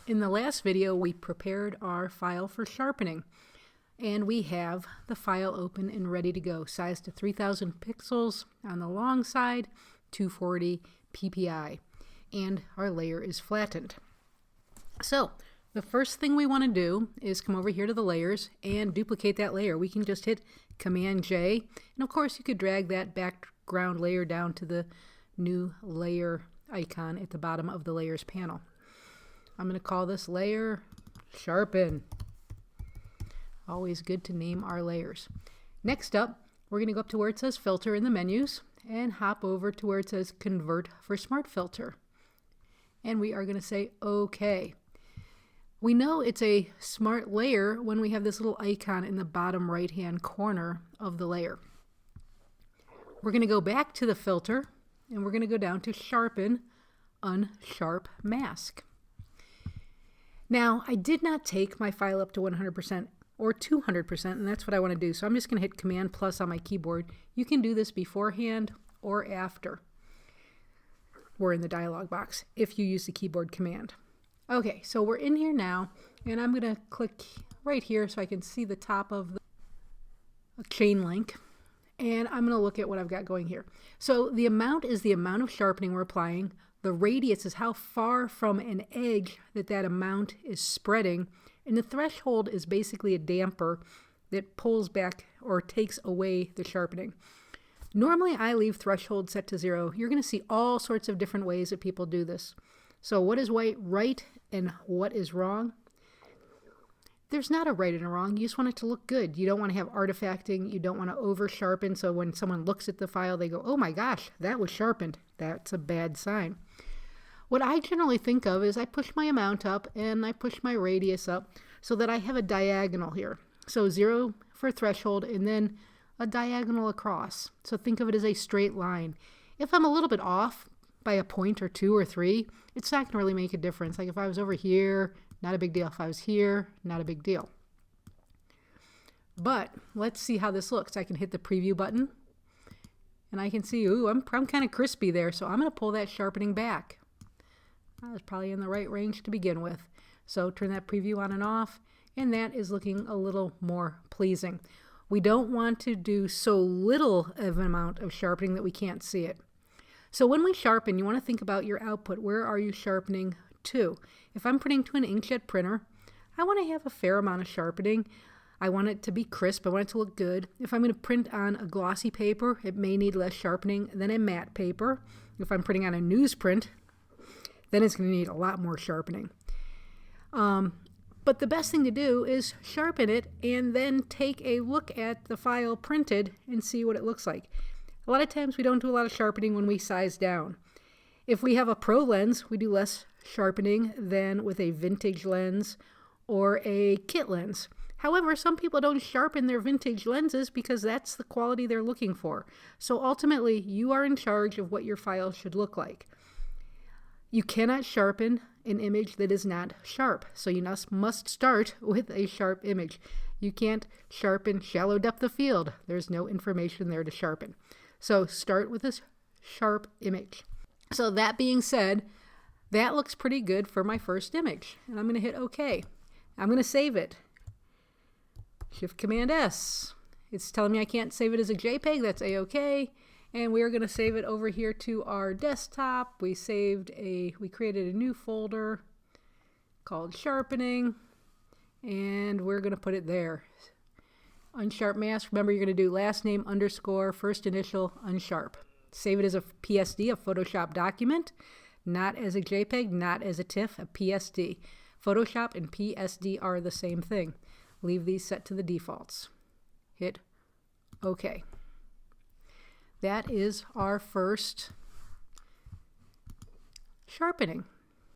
In the last video, we prepared our file for sharpening, and we have the file open and ready to go. Size to 3000 pixels on the long side, 240 ppi, and our layer is flattened. So the first thing we want to do is come over here to the layers and duplicate that layer. We can just hit Command J, and of course you could drag that background layer down to the new layer icon at the bottom of the layers panel. I'm going to call this layer Sharpen. Always good to name our layers. Next up, we're going to go up to where it says Filter in the menus and hop over to where it says Convert for Smart Filter. And we are going to say OK. We know it's a smart layer when we have this little icon in the bottom right-hand corner of the layer. We're going to go back to the filter and we're going to go down to Sharpen, Unsharp Mask. Now, I did not take my file up to 100% or 200%, and that's what I want to do. So I'm just going to hit Command plus on my keyboard. You can do this beforehand or after we're in the dialog box if you use the keyboard command. Okay, so we're in here now, and I'm going to click right here so I can see the top of the chain link, and I'm going to look at what I've got going here. So the amount is the amount of sharpening we're applying. The radius is how far from an edge that amount is spreading, and the threshold is basically a damper that pulls back or takes away the sharpening. Normally I leave threshold set to 0. You're going to see all sorts of different ways that people do this. So what is right and what is wrong? There's not a right and a wrong. You just want it to look good. You don't want to have artifacting. You don't want to over sharpen. So when someone looks at the file, they go, oh my gosh, that was sharpened. That's a bad sign. What I generally think of is I push my amount up and I push my radius up so that I have a diagonal here. So 0 for threshold and then a diagonal across. So think of it as a straight line. If I'm a little bit off by a point or 2 or 3, it's not going to really make a difference. Like if I was over here, not a big deal. If I was here, not a big deal. But let's see how this looks. I can hit the preview button and I can see, ooh, I'm kind of crispy there. So I'm going to pull that sharpening back. I was probably in the right range to begin with. So turn that preview on and off, and that is looking a little more pleasing. We don't want to do so little of an amount of sharpening that we can't see it. So when we sharpen, you want to think about your output. Where are you sharpening to? If I'm printing to an inkjet printer, I want to have a fair amount of sharpening. I want it to be crisp. I want it to look good. If I'm going to print on a glossy paper, it may need less sharpening than a matte paper. If I'm printing on a newsprint, then it's going to need a lot more sharpening. But the best thing to do is sharpen it and then take a look at the file printed and see what it looks like. A lot of times we don't do a lot of sharpening when we size down. If we have a pro lens, we do less sharpening than with a vintage lens or a kit lens. However, some people don't sharpen their vintage lenses because that's the quality they're looking for. So ultimately, you are in charge of what your file should look like. You cannot sharpen an image that is not sharp. So you must start with a sharp image. You can't sharpen shallow depth of field. There's no information there to sharpen. So start with a sharp image. So that being said, that looks pretty good for my first image. And I'm going to hit OK. I'm going to save it. Shift Command S. It's telling me I can't save it as a JPEG. That's A-OK. And we are going to save it over here to our desktop. We created a new folder called Sharpening, and we're going to put it there. Unsharp Mask. Remember, you're going to do last name _ first initial Unsharp. Save it as a PSD, a Photoshop document, not as a JPEG, not as a TIFF, a PSD. Photoshop and PSD are the same thing. Leave these set to the defaults. Hit OK. That is our first sharpening.